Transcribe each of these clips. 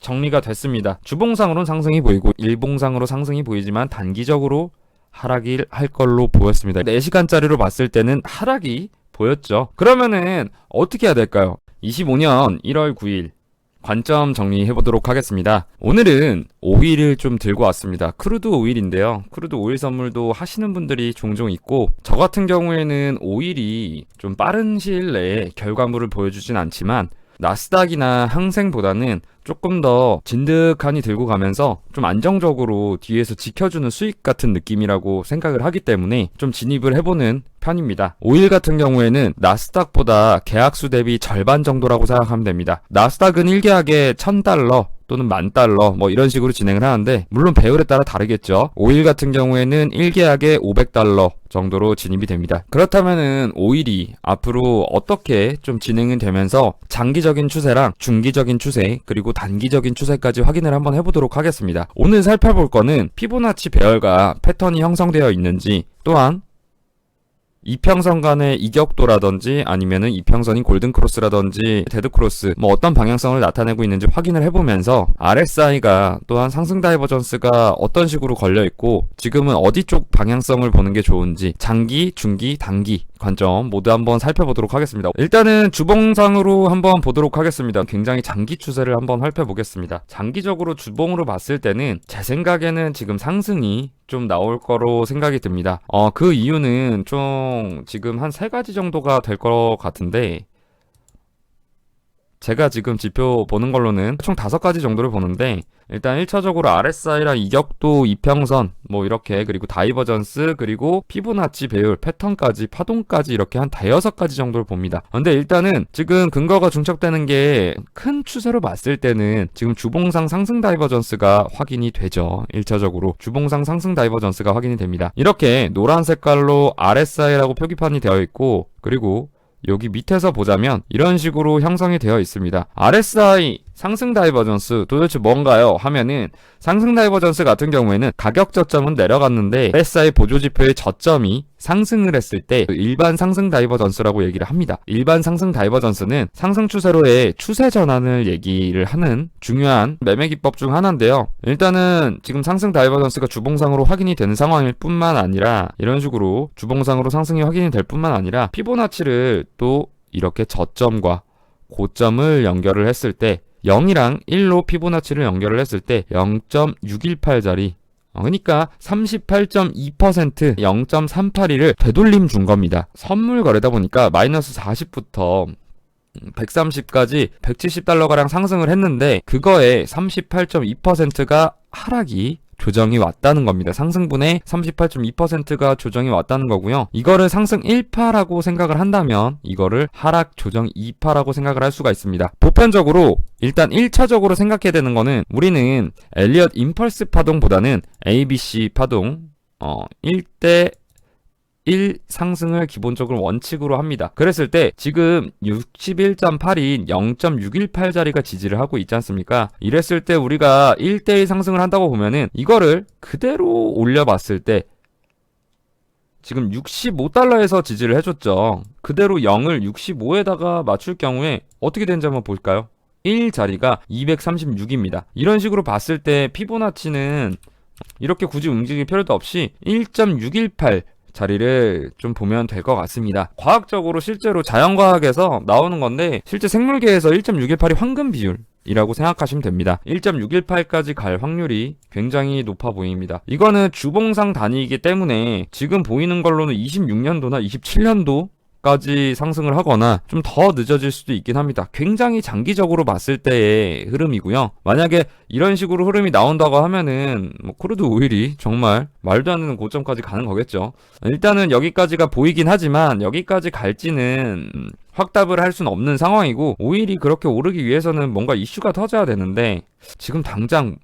정리가 됐습니다. 주봉상으로는 상승이 보이고 일봉상으로 상승이 보이지만 단기적으로 하락이 할 걸로 보였습니다. 4시간짜리로 봤을 때는 하락이 보였죠. 그러면은 어떻게 해야 될까요? 25년 1월 9일 관점 정리해 보도록 하겠습니다. 오늘은 오일을 좀 들고 왔습니다. 크루드 오일인데요. 크루드 오일 선물도 하시는 분들이 종종 있고, 저 같은 경우에는 오일이 좀 빠른 시일 내에 결과물을 보여주진 않지만 나스닥이나 항생보다는 조금 더 진득하니 들고 가면서 좀 안정적으로 뒤에서 지켜주는 수익 같은 느낌이라고 생각을 하기 때문에 좀 진입을 해보는 편입니다. 오일 같은 경우에는 나스닥보다 계약수 대비 절반 정도라고 생각하면 됩니다. 나스닥은 1계약에 $1000 또는 $10,000 뭐 이런 식으로 진행을 하는데, 물론 배율에 따라 다르겠죠. 오일 같은 경우에는 1계약에 $500 정도로 진입이 됩니다. 그렇다면은 오일이 앞으로 어떻게 좀 진행이 되면서 장기적인 추세랑 중기적인 추세 그리고 단기적인 추세까지 확인을 한번 해보도록 하겠습니다. 오늘 살펴볼 거는 피보나치 배열과 패턴이 형성되어 있는지, 또한 이평선 간의 이격도라든지 아니면은 이평선인 골든크로스라든지 데드크로스 뭐 어떤 방향성을 나타내고 있는지 확인을 해보면서 RSI가 또한 상승 다이버전스가 어떤 식으로 걸려있고 지금은 어디 쪽 방향성을 보는 게 좋은지 장기, 중기, 단기 관점 모두 한번 살펴보도록 하겠습니다. 일단은 주봉상으로 한번 보도록 하겠습니다. 굉장히 장기 추세를 한번 살펴보겠습니다. 장기적으로 주봉으로 봤을 때는 제 생각에는 지금 상승이 좀 나올 거로 생각이 듭니다. 그 이유는 총 지금 한 3가지 정도가 될 것 같은데, 제가 지금 지표 보는 걸로는 총 5가지 정도를 보는데, 일단 1차적으로 RSI랑 이격도, 이평선 뭐 이렇게, 그리고 다이버전스, 그리고 피보나치 배율, 패턴까지, 파동까지 이렇게 한 5가지 정도를 봅니다. 근데 일단은 지금 근거가 중첩되는 게 큰 추세로 봤을 때는 지금 주봉상 상승 다이버전스가 확인이 되죠. 1차적으로 주봉상 상승 다이버전스가 확인이 됩니다. 이렇게 노란 색깔로 RSI라고 표기판이 되어 있고, 그리고 여기 밑에서 보자면 이런 식으로 형성이 되어 있습니다. RSI 상승 다이버전스 도대체 뭔가요? 하면은 상승 다이버전스 같은 경우에는 가격 저점은 내려갔는데 RSI 보조지표의 저점이 상승을 했을 때 일반 상승 다이버전스라고 얘기를 합니다. 일반 상승 다이버전스는 상승 추세로의 추세 전환을 얘기를 하는 중요한 매매 기법 중 하나인데요. 일단은 지금 상승 다이버전스가 주봉상으로 확인이 되는 상황일 뿐만 아니라, 이런 식으로 주봉상으로 상승이 확인이 될 뿐만 아니라 피보나치를 또 이렇게 저점과 고점을 연결을 했을 때 0이랑 1로 피보나치를 연결을 했을 때 0.618짜리, 그러니까 38.2% 0.382를 되돌림 준 겁니다. 선물 거래다 보니까 마이너스 40부터 130까지 $170가량 상승을 했는데, 그거에 38.2%가 하락이 조정이 왔다는 겁니다. 상승분의 38.2%가 조정이 왔다는 거고요. 이거를 상승 1파라고 생각을 한다면 이거를 하락 조정 2파라고 생각을 할 수가 있습니다. 보편적으로 일단 1차적으로 생각해야 되는 거는, 우리는 엘리엇 임펄스 파동보다는 ABC 파동 1대 1 상승을 기본적으로 원칙으로 합니다. 그랬을 때 지금 61.8인 0.618짜리가 지지를 하고 있지 않습니까? 이랬을 때 우리가 1대1 상승을 한다고 보면은 이거를 그대로 올려봤을 때 지금 $65에서 지지를 해줬죠. 그대로 0을 65에다가 맞출 경우에 어떻게 되는지 한번 볼까요? 1 자리가 236입니다. 이런 식으로 봤을 때 피보나치는 이렇게 굳이 움직일 필요도 없이 1.618 자리를 좀 보면 될 것 같습니다. 과학적으로 실제로 자연과학에서 나오는 건데, 실제 생물계에서 1.618이 황금 비율이라고 생각하시면 됩니다. 1.618까지 갈 확률이 굉장히 높아 보입니다. 이거는 주봉상 단위이기 때문에 지금 보이는 걸로는 26년도나 27년도 까지 상승을 하거나 좀 더 늦어질 수도 있긴 합니다. 굉장히 장기적으로 봤을 때의 흐름이고요. 만약에 이런 식으로 흐름이 나온다고 하면은 뭐 크루드 오일이 정말 말도 안 되는 고점까지 가는 거겠죠. 일단은 여기까지가 보이긴 하지만 여기까지 갈지는 확답을 할 수는 없는 상황이고, 오일이 그렇게 오르기 위해서는 뭔가 이슈가 터져야 되는데 지금 당장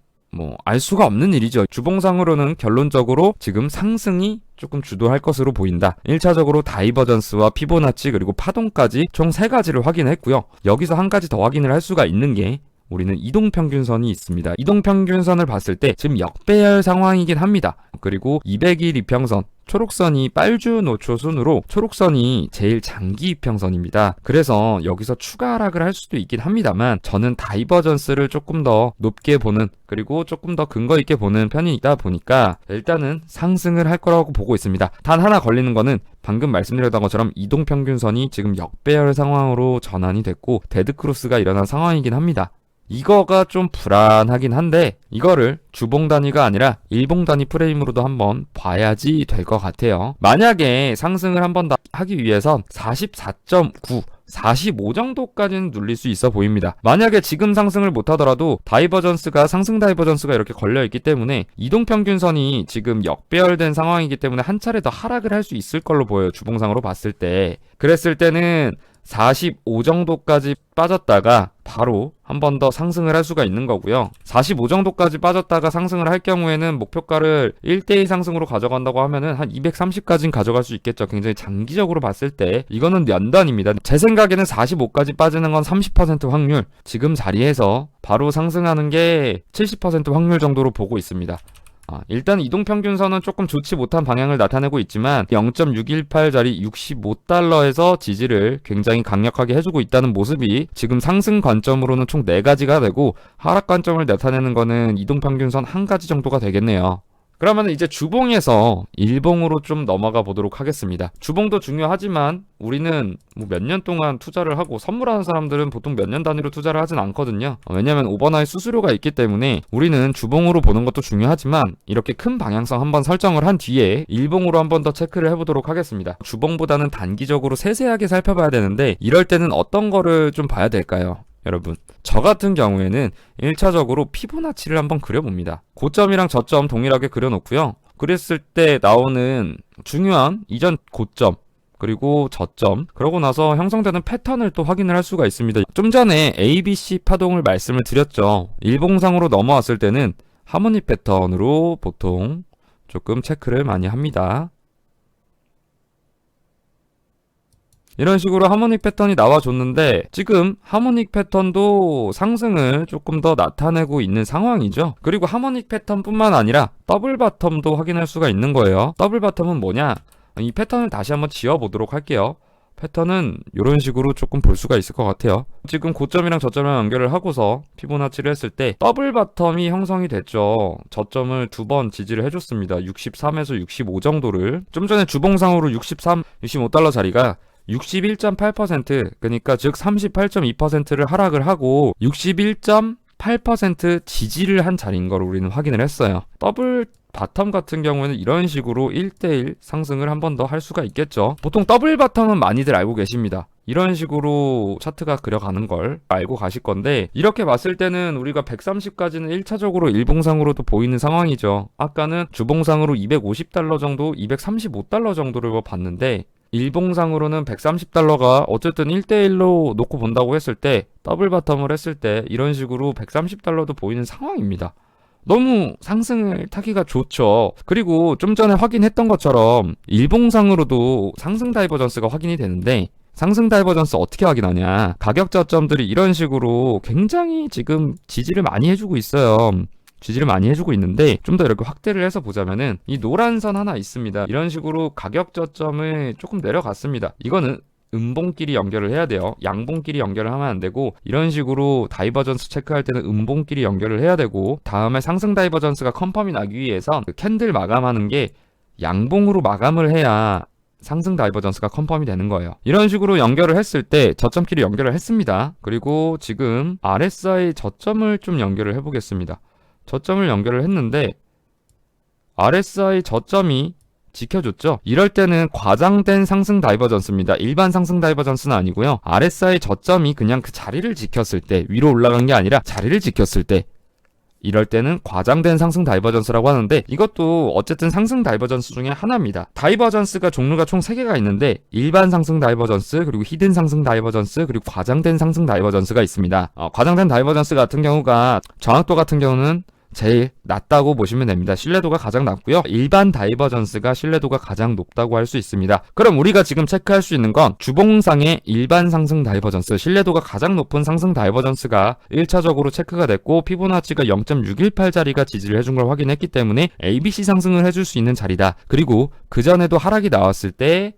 알 수가 없는 일이죠. 주봉상으로는 결론적으로 지금 상승이 조금 주도할 것으로 보인다. 1차적으로 다이버전스와 피보나치 그리고 파동까지 총 3가지를 확인했고요. 여기서 한 가지 더 확인을 할 수가 있는 게 우리는 이동평균선이 있습니다. 이동평균선을 봤을 때 지금 역배열 상황이긴 합니다. 그리고 200일 이평선, 초록선이 빨주 노초순으로 초록선이 제일 장기 이평선입니다. 그래서 여기서 추가 하락을 할 수도 있긴 합니다만 저는 다이버전스를 조금 더 높게 보는, 그리고 조금 더 근거 있게 보는 편이다 보니까 일단은 상승을 할 거라고 보고 있습니다. 단 하나 걸리는 거는 방금 말씀드렸던 것처럼 이동평균선이 지금 역배열 상황으로 전환이 됐고 데드크로스가 일어난 상황이긴 합니다. 이거가 좀 불안하긴 한데 이거를 주봉 단위가 아니라 일봉 단위 프레임으로도 한번 봐야지 될 것 같아요. 만약에 상승을 한번 더 하기 위해선 44.9 45 정도까지는 눌릴 수 있어 보입니다. 만약에 지금 상승을 못하더라도 다이버전스가 상승 다이버전스가 이렇게 걸려있기 때문에 이동평균선이 지금 역배열된 상황이기 때문에 한 차례 더 하락을 할 수 있을 걸로 보여요. 주봉상으로 봤을 때. 그랬을 때는 45 정도까지 빠졌다가 바로 한 번 더 상승을 할 수가 있는 거고요. 45 정도까지 빠졌다가 상승을 할 경우에는 목표가를 1대1 상승으로 가져간다고 하면은 한 230까지는 가져갈 수 있겠죠. 굉장히 장기적으로 봤을 때 이거는 연단입니다. 제 생각에는 45까지 빠지는 건 30% 확률, 지금 자리에서 바로 상승하는 게 70% 확률 정도로 보고 있습니다. 일단 이동평균선은 조금 좋지 못한 방향을 나타내고 있지만 0.618짜리 65달러에서 지지를 굉장히 강력하게 해주고 있다는 모습이 지금 상승 관점으로는 총 4가지가 되고 하락 관점을 나타내는 거는 이동평균선 한 가지 정도가 되겠네요. 그러면 이제 주봉에서 일봉으로 좀 넘어가 보도록 하겠습니다. 주봉도 중요하지만 우리는 뭐 몇 년 동안 투자를 하고 선물하는 사람들은 보통 몇 년 단위로 투자를 하진 않거든요. 왜냐면 오버나잇 수수료가 있기 때문에 우리는 주봉으로 보는 것도 중요하지만 이렇게 큰 방향성 한번 설정을 한 뒤에 일봉으로 한번 더 체크를 해보도록 하겠습니다. 주봉보다는 단기적으로 세세하게 살펴봐야 되는데 이럴 때는 어떤 거를 좀 봐야 될까요? 여러분, 저 같은 경우에는 1차적으로 피보나치를 한번 그려봅니다. 고점이랑 저점 동일하게 그려놓고요. 그랬을 때 나오는 중요한 이전 고점 그리고 저점, 그러고 나서 형성되는 패턴을 또 확인을 할 수가 있습니다. 좀 전에 ABC 파동을 말씀을 드렸죠. 일봉상으로 넘어왔을 때는 하모닉 패턴으로 보통 조금 체크를 많이 합니다. 이런 식으로 하모닉 패턴이 나와줬는데 지금 하모닉 패턴도 상승을 조금 더 나타내고 있는 상황이죠. 그리고 하모닉 패턴뿐만 아니라 더블 바텀도 확인할 수가 있는 거예요. 더블 바텀은 뭐냐? 이 패턴을 다시 한번 지어보도록 할게요. 패턴은 이런 식으로 조금 볼 수가 있을 것 같아요. 지금 고점이랑 저점을 연결을 하고서 피보나치를 했을 때 더블 바텀이 형성이 됐죠. 저점을 2번 지지를 해줬습니다. 63에서 65 정도를. 좀 전에 주봉상으로 63, 65달러 자리가 61.8% 그러니까 즉 38.2%를 하락을 하고 61.8% 지지를 한 자리인 걸 우리는 확인을 했어요. 더블 바텀 같은 경우에는 이런 식으로 1대1 상승을 한 번 더 할 수가 있겠죠. 보통 더블 바텀은 많이들 알고 계십니다. 이런 식으로 차트가 그려가는 걸 알고 가실 건데 이렇게 봤을 때는 우리가 130까지는 1차적으로 일봉상으로도 보이는 상황이죠. 아까는 주봉상으로 250달러 정도, 235달러 정도를 봤는데 일봉상으로는 130달러가 어쨌든 1대1로 놓고 본다고 했을 때 더블 바텀을 했을 때 이런 식으로 130달러도 보이는 상황입니다. 너무 상승을 타기가 좋죠. 그리고 좀 전에 확인했던 것처럼 일봉상으로도 상승 다이버전스가 확인이 되는데 상승 다이버전스 어떻게 확인하냐? 가격 저점들이 이런 식으로 굉장히 지금 지지를 많이 해주고 있어요. 지지를 많이 해주고 있는데 좀 더 이렇게 확대를 해서 보자면은 이 노란 선 하나 있습니다. 이런 식으로 가격 저점을 조금 내려갔습니다. 이거는 음봉끼리 연결을 해야 돼요. 양봉끼리 연결을 하면 안 되고 이런 식으로 다이버전스 체크할 때는 음봉끼리 연결을 해야 되고 다음에 상승 다이버전스가 컨펌이 나기 위해서 그 캔들 마감하는 게 양봉으로 마감을 해야 상승 다이버전스가 컨펌이 되는 거예요. 이런 식으로 연결을 했을 때 저점끼리 연결을 했습니다. 그리고 지금 RSI 저점을 좀 연결을 해보겠습니다. 저점을 연결을 했는데 RSI 저점이 지켜줬죠. 이럴 때는 과장된 상승 다이버전스입니다. 일반 상승 다이버전스는 아니고요. RSI 저점이 그냥 그 자리를 지켰을 때 위로 올라간 게 아니라 자리를 지켰을 때 이럴 때는 과장된 상승 다이버전스라고 하는데 이것도 어쨌든 상승 다이버전스 중에 하나입니다. 다이버전스가 종류가 총 3개가 있는데 일반 상승 다이버전스 그리고 히든 상승 다이버전스 그리고 과장된 상승 다이버전스가 있습니다. 과장된 다이버전스 같은 경우가 정확도 같은 경우는 제일 낮다고 보시면 됩니다. 신뢰도가 가장 낮고요. 일반 다이버전스가 신뢰도가 가장 높다고 할 수 있습니다. 그럼 우리가 지금 체크할 수 있는 건 주봉상의 일반 상승 다이버전스, 신뢰도가 가장 높은 상승 다이버전스가 1차적으로 체크가 됐고 피보나치가 0.618자리가 지지를 해준 걸 확인했기 때문에 ABC 상승을 해줄 수 있는 자리다. 그리고 그전에도 하락이 나왔을 때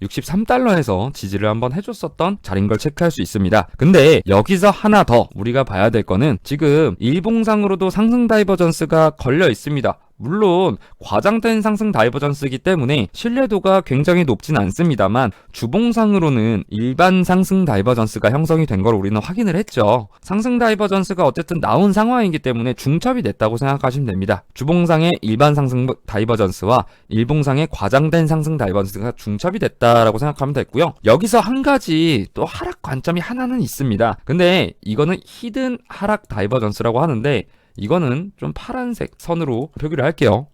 63달러에서 지지를 한번 해줬었던 자리인 걸 체크할 수 있습니다. 근데 여기서 하나 더 우리가 봐야 될 거는 지금 일봉상으로도 상승 다이버전스가 걸려 있습니다. 물론 과장된 상승 다이버전스이기 때문에 신뢰도가 굉장히 높진 않습니다만 주봉상으로는 일반 상승 다이버전스가 형성이 된 걸 우리는 확인을 했죠. 상승 다이버전스가 어쨌든 나온 상황이기 때문에 중첩이 됐다고 생각하시면 됩니다. 주봉상의 일반 상승 다이버전스와 일봉상의 과장된 상승 다이버전스가 중첩이 됐다라고 생각하면 됐고요. 여기서 한 가지 또 하락 관점이 하나는 있습니다. 근데 이거는 히든 하락 다이버전스라고 하는데 이거는 좀 파란색 선으로 표기를 할게요.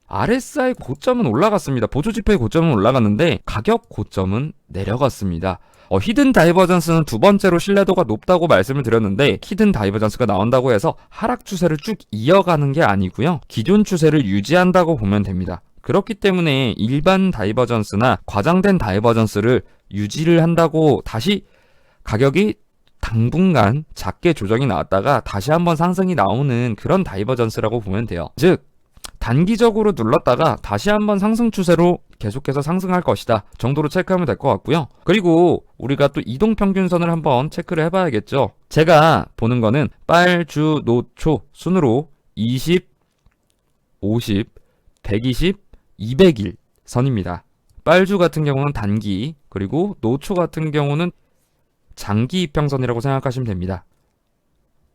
RSI 고점은 올라갔습니다. 보조지표의 고점은 올라갔는데 가격 고점은 내려갔습니다. 히든 다이버전스는 두 번째로 신뢰도가 높다고 말씀을 드렸는데 히든 다이버전스가 나온다고 해서 하락 추세를 쭉 이어가는 게 아니고요. 기존 추세를 유지한다고 보면 됩니다. 그렇기 때문에 일반 다이버전스나 과장된 다이버전스를 유지를 한다고 다시 가격이 당분간 작게 조정이 나왔다가 다시 한번 상승이 나오는 그런 다이버전스라고 보면 돼요. 즉 단기적으로 눌렀다가 다시 한번 상승 추세로 계속해서 상승할 것이다 정도로 체크하면 될 것 같고요. 그리고 우리가 또 이동평균선을 한번 체크를 해봐야겠죠. 제가 보는 거는 빨주 노초 순으로 20, 50, 120, 200일 선입니다. 빨주 같은 경우는 단기, 그리고 노초 같은 경우는 장기 이평선이라고 생각하시면 됩니다.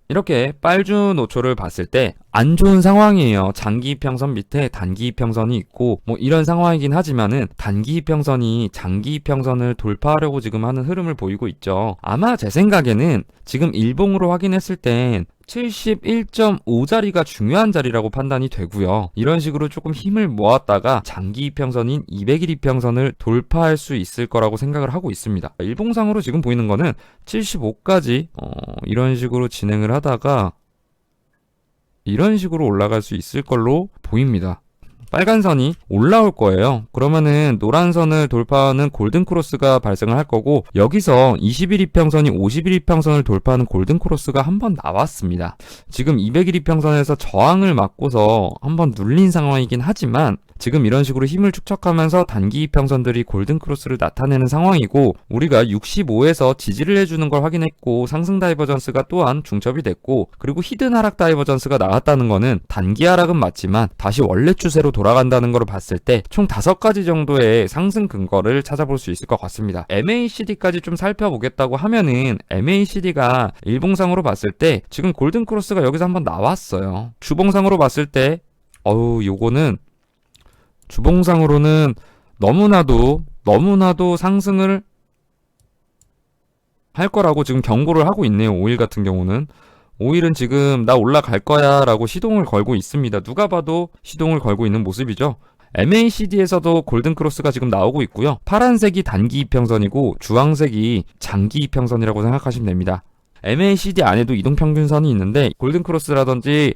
이렇게 빨주 노초를 봤을 때 안 좋은 상황이에요. 장기 이평선 밑에 단기 이평선이 있고 뭐 이런 상황이긴 하지만은 단기 이평선이 장기 이평선을 돌파하려고 지금 하는 흐름을 보이고 있죠. 아마 제 생각에는 지금 일봉으로 확인했을 땐 71.5자리가 중요한 자리라고 판단이 되고요. 이런 식으로 조금 힘을 모았다가 장기 이평선인 200일 이평선을 돌파할 수 있을 거라고 생각을 하고 있습니다. 일봉상으로 지금 보이는 거는 75까지 이런 식으로 진행을 하다가 이런 식으로 올라갈 수 있을 걸로 보입니다. 빨간 선이 올라올 거예요. 그러면은 노란 선을 돌파하는 골든 크로스가 발생을 할 거고 여기서 20일 이평선이 50일 이평선을 돌파하는 골든 크로스가 한번 나왔습니다. 지금 200일 이평선에서 저항을 맞고서 한번 눌린 상황이긴 하지만 지금 이런 식으로 힘을 축적하면서 단기 이평선들이 골든 크로스를 나타내는 상황이고 우리가 65에서 지지를 해주는 걸 확인했고 상승 다이버전스가 또한 중첩이 됐고 그리고 히든 하락 다이버전스가 나왔다는 거는 단기 하락은 맞지만 다시 원래 추세로 돌아간다는 걸 봤을 때 총 5가지 정도의 상승 근거를 찾아볼 수 있을 것 같습니다. MACD까지 좀 살펴보겠다고 하면은 MACD가 일봉상으로 봤을 때 지금 골든 크로스가 여기서 한번 나왔어요. 주봉상으로 봤을 때 요거는 주봉상으로는 너무나도 상승을 할 거라고 지금 경고를 하고 있네요. 5일 같은 경우는 5일은 지금 나 올라갈 거야 라고 시동을 걸고 있습니다. 누가 봐도 시동을 걸고 있는 모습이죠. MACD에서도 골든크로스가 지금 나오고 있고요. 파란색이 단기 이평선이고 주황색이 장기 이평선이라고 생각하시면 됩니다. MACD 안에도 이동평균선이 있는데 골든크로스라든지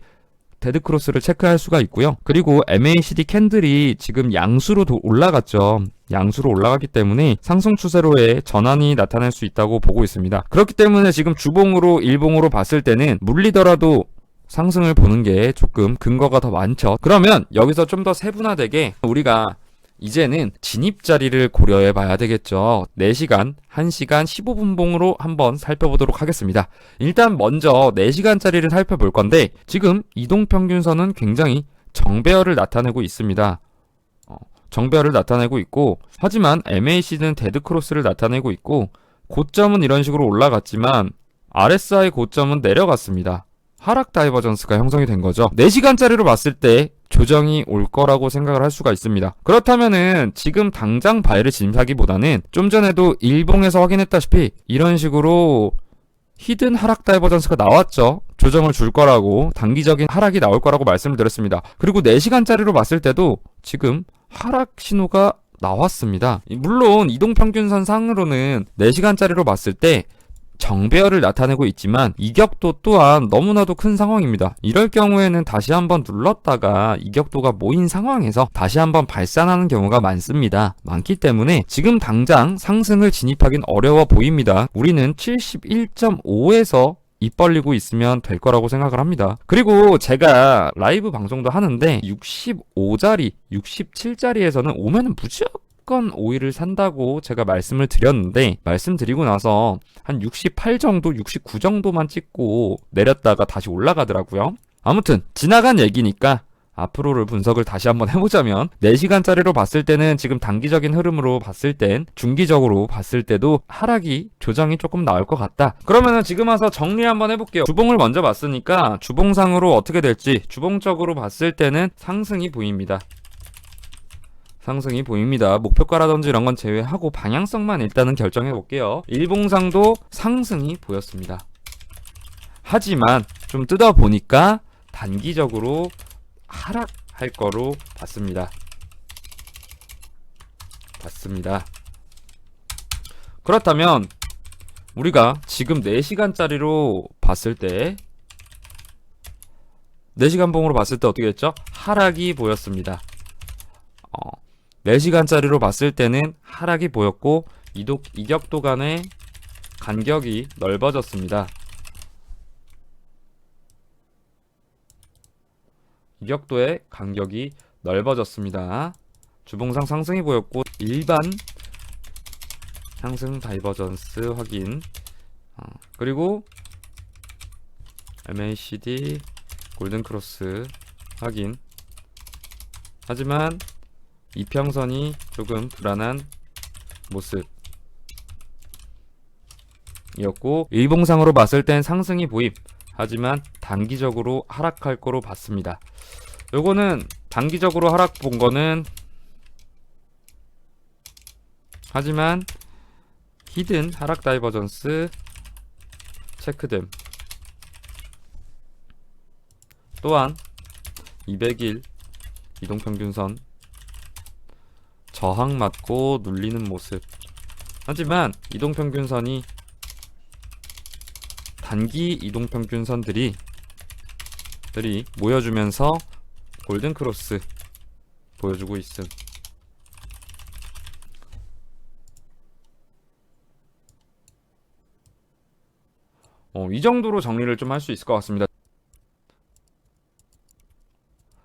데드크로스를 체크할 수가 있고요. 그리고 MACD 캔들이 지금 양수로 올라갔죠. 양수로 올라갔기 때문에 상승 추세로의 전환이 나타날 수 있다고 보고 있습니다. 그렇기 때문에 지금 주봉으로 일봉으로 봤을 때는 물리더라도 상승을 보는 게 조금 근거가 더 많죠. 그러면 여기서 좀 더 세분화되게 우리가 이제는 진입 자리를 고려해 봐야 되겠죠. 4시간, 1시간 15분봉으로 한번 살펴보도록 하겠습니다. 일단 먼저 4시간짜리를 살펴볼 건데 지금 이동평균선은 굉장히 정배열을 나타내고 있습니다. 정배열을 나타내고 있고 하지만 MACD는 데드크로스를 나타내고 있고 고점은 이런 식으로 올라갔지만 RSI 고점은 내려갔습니다. 하락 다이버전스가 형성이 된 거죠. 4시간짜리로 봤을 때 조정이 올 거라고 생각을 할 수가 있습니다. 그렇다면은 지금 당장 바이를 진입하기보다는 좀 전에도 일봉에서 확인했다시피 이런 식으로 히든 하락 다이버전스가 나왔죠. 조정을 줄 거라고 단기적인 하락이 나올 거라고 말씀을 드렸습니다. 그리고 4시간짜리로 봤을 때도 지금 하락 신호가 나왔습니다. 물론 이동평균선 상으로는 4시간짜리로 봤을 때 정배열을 나타내고 있지만 이격도 또한 너무나도 큰 상황입니다. 이럴 경우에는 다시 한번 눌렀다가 이격도가 모인 상황에서 다시 한번 발산하는 경우가 많기 때문에 지금 당장 상승을 진입하긴 어려워 보입니다. 우리는 71.5에서 입 벌리고 있으면 될 거라고 생각을 합니다. 그리고 제가 라이브 방송도 하는데 65자리, 67자리에서는 오면은 무조건 오일을 산다고 제가 말씀을 드렸는데, 말씀드리고 나서 한 68 정도, 69 정도만 찍고 내렸다가 다시 올라가더라고요. 아무튼 지나간 얘기니까 앞으로를 분석을 다시 한번 해보자면 4시간짜리로 봤을 때는 지금 단기적인 흐름으로 봤을 땐 중기적으로 봤을 때도 하락이 조정이 조금 나올 것 같다. 그러면은 지금 와서 정리 한번 해볼게요. 주봉을 먼저 봤으니까 주봉상으로 어떻게 될지, 주봉적으로 봤을 때는 상승이 보입니다. 상승이 보입니다. 목표가라든지 이런 건 제외하고 방향성만 일단은 결정해 볼게요. 일봉상도 상승이 보였습니다. 하지만 좀 뜯어보니까 단기적으로 하락할 거로 봤습니다. 그렇다면 우리가 지금 4시간짜리로 봤을 때, 4시간 봉으로 봤을 때 어떻게 했죠? 하락이 보였습니다. 4시간짜리로 봤을 때는 하락이 보였고 이격도 간의 간격이 넓어졌습니다. 이격도의 간격이 넓어졌습니다. 주봉상 상승이 보였고 일반 상승 다이버전스 확인, 그리고 MACD 골든크로스 확인. 하지만 이평선이 조금 불안한 모습이었고 일봉상으로 봤을 땐 상승이 보임. 하지만 단기적으로 하락할 거로 봤습니다. 요거는 단기적으로 하락 본 거는, 하지만 히든 하락 다이버전스 체크됨. 또한 200일 이동평균선 저항 맞고 눌리는 모습. 하지만 이동평균선이, 단기 이동평균선들이 모여주면서 골든크로스 보여주고 있음. 이 정도로 정리를 좀 할 수 있을 것 같습니다.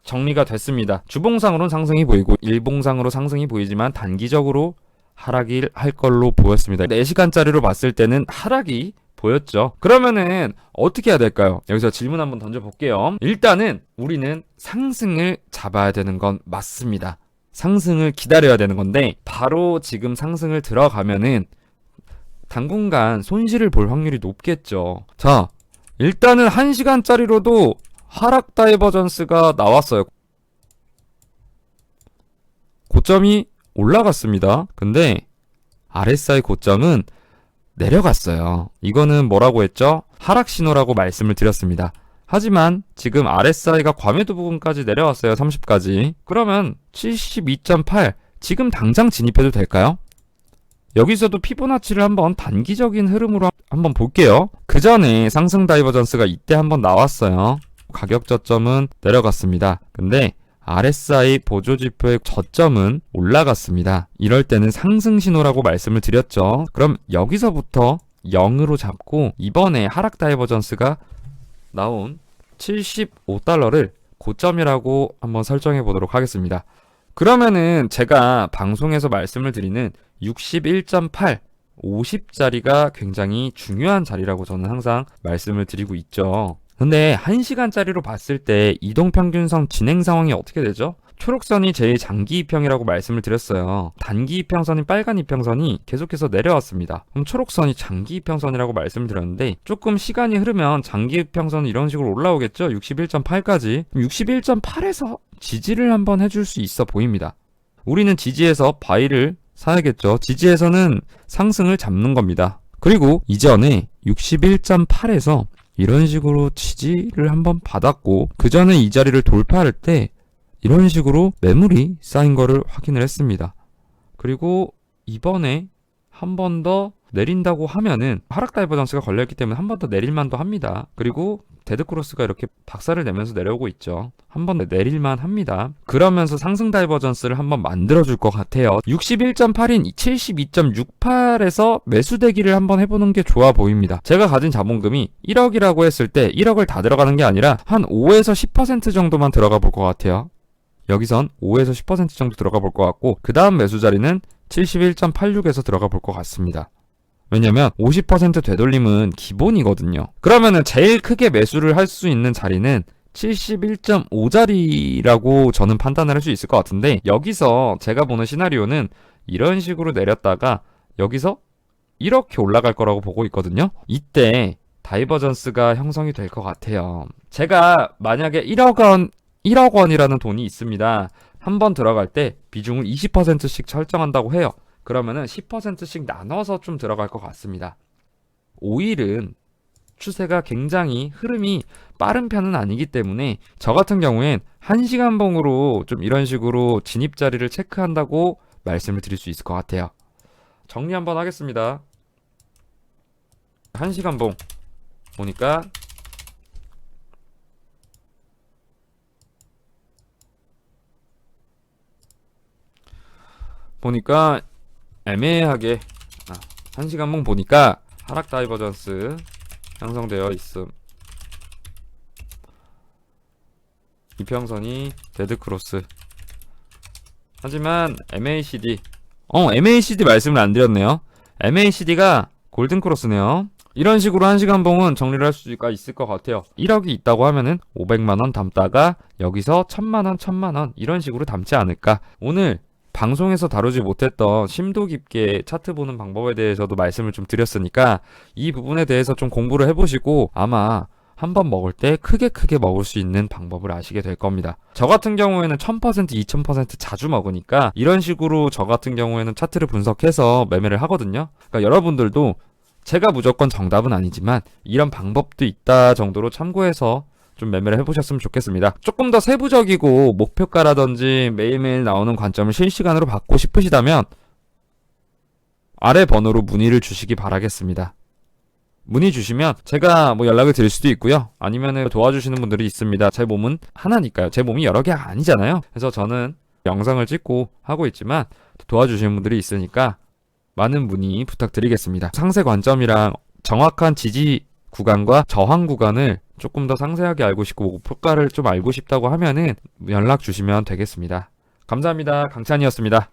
정리가 됐습니다. 주봉상으로는 상승이 보이고 일봉상으로 상승이 보이지만 단기적으로 하락이 할 걸로 보였습니다. 4시간짜리로 봤을 때는 하락이 보였죠. 그러면은 어떻게 해야 될까요? 여기서 질문 한번 던져볼게요. 일단은 우리는 상승을 잡아야 되는 건 맞습니다. 상승을 기다려야 되는 건데 바로 지금 상승을 들어가면은 당분간 손실을 볼 확률이 높겠죠. 자, 일단은 1시간짜리로도 하락 다이버전스가 나왔어요. 고점이 올라갔습니다. 근데 RSI 고점은 내려갔어요. 이거는 뭐라고 했죠? 하락 신호라고 말씀을 드렸습니다. 하지만 지금 RSI가 과매도 부분까지 내려왔어요. 30까지. 그러면 72.8 지금 당장 진입해도 될까요? 여기서도 피보나치를 한번 단기적인 흐름으로 한번 볼게요. 그 전에 상승 다이버전스가 이때 한번 나왔어요. 가격 저점은 내려갔습니다. 근데 RSI 보조지표의 저점은 올라갔습니다. 이럴 때는 상승 신호라고 말씀을 드렸죠. 그럼 여기서부터 0으로 잡고 이번에 하락 다이버전스가 나온 75달러를 고점이라고 한번 설정해 보도록 하겠습니다. 그러면은 제가 방송에서 말씀을 드리는 61.8, 50자리가 굉장히 중요한 자리라고 저는 항상 말씀을 드리고 있죠. 근데 1시간짜리로 봤을 때 이동평균선 진행 상황이 어떻게 되죠? 초록선이 제일 장기 이평이라고 말씀을 드렸어요. 단기 이평선인 빨간 이평선이 계속해서 내려왔습니다. 그럼 초록선이 장기 이평선이라고 말씀을 드렸는데 조금 시간이 흐르면 장기 이평선은 이런 식으로 올라오겠죠? 61.8까지. 61.8에서 지지를 한번 해줄 수 있어 보입니다. 우리는 지지에서 바이를 사야겠죠. 지지에서는 상승을 잡는 겁니다. 그리고 이전에 61.8에서 이런 식으로 지지를 한번 받았고 그 전에 이 자리를 돌파할 때 이런 식으로 매물이 쌓인 거를 확인을 했습니다. 그리고 이번에 한 번 더 내린다고 하면은 하락 다이버전스가 걸려있기 때문에 한 번 더 내릴만도 합니다. 그리고 데드크로스가 이렇게 박살을 내면서 내려오고 있죠. 한 번 더 내릴만 합니다. 그러면서 상승 다이버전스를 한번 만들어줄 것 같아요. 61.8인 72.68에서 매수 대기를 한번 해보는 게 좋아 보입니다. 제가 가진 자본금이 1억이라고 했을 때 1억을 다 들어가는 게 아니라 한 5에서 10% 정도만 들어가 볼 것 같아요. 여기선 5에서 10% 정도 들어가 볼 것 같고, 그 다음 매수 자리는 71.86에서 들어가 볼 것 같습니다. 왜냐면 50% 되돌림은 기본이거든요. 그러면은 제일 크게 매수를 할 수 있는 자리는 71.5자리라고 저는 판단을 할 수 있을 것 같은데, 여기서 제가 보는 시나리오는 이런 식으로 내렸다가 여기서 이렇게 올라갈 거라고 보고 있거든요. 이때 다이버전스가 형성이 될 것 같아요. 제가 만약에 1억 원이라는 돈이 있습니다. 한번 들어갈 때 비중을 20%씩 설정한다고 해요. 그러면은 10%씩 나눠서 좀 들어갈 것 같습니다. 5일은 추세가 굉장히 흐름이 빠른 편은 아니기 때문에 저 같은 경우엔 1시간 봉으로 좀 이런 식으로 진입 자리를 체크한다고 말씀을 드릴 수 있을 것 같아요. 정리 한번 하겠습니다. 1시간 봉 보니까 애매하게 1시간 봉 보니까 하락 다이버전스 형성되어 있음. 이평선이 데드크로스. 하지만 MACD 말씀을 안 드렸네요. MACD가 골든크로스네요. 이런 식으로 1시간 봉은 정리를 할 수가 있을 것 같아요. 1억이 있다고 하면은 500만원 담다가 여기서 1000만원 이런 식으로 담지 않을까. 오늘 방송에서 다루지 못했던 심도 깊게 차트 보는 방법에 대해서도 말씀을 좀 드렸으니까 이 부분에 대해서 좀 공부를 해보시고 아마 한번 먹을 때 크게 먹을 수 있는 방법을 아시게 될 겁니다. 저 같은 경우에는 1000%, 2000% 자주 먹으니까 이런 식으로 저 같은 경우에는 차트를 분석해서 매매를 하거든요. 그러니까 여러분들도 제가 무조건 정답은 아니지만 이런 방법도 있다 정도로 참고해서 좀 매매를 해보셨으면 좋겠습니다. 조금 더 세부적이고 목표가라든지 매일매일 나오는 관점을 실시간으로 받고 싶으시다면 아래 번호로 문의를 주시기 바라겠습니다. 문의 주시면 제가 연락을 드릴 수도 있고요. 아니면 도와주시는 분들이 있습니다. 제 몸은 하나니까요. 제 몸이 여러 개가 아니잖아요. 그래서 저는 영상을 찍고 하고 있지만 도와주시는 분들이 있으니까 많은 문의 부탁드리겠습니다. 상세 관점이랑 정확한 지지 구간과 저항 구간을 조금 더 상세하게 알고 싶고 목표가를 좀 알고 싶다고 하면은 연락 주시면 되겠습니다. 감사합니다. 강찬이었습니다.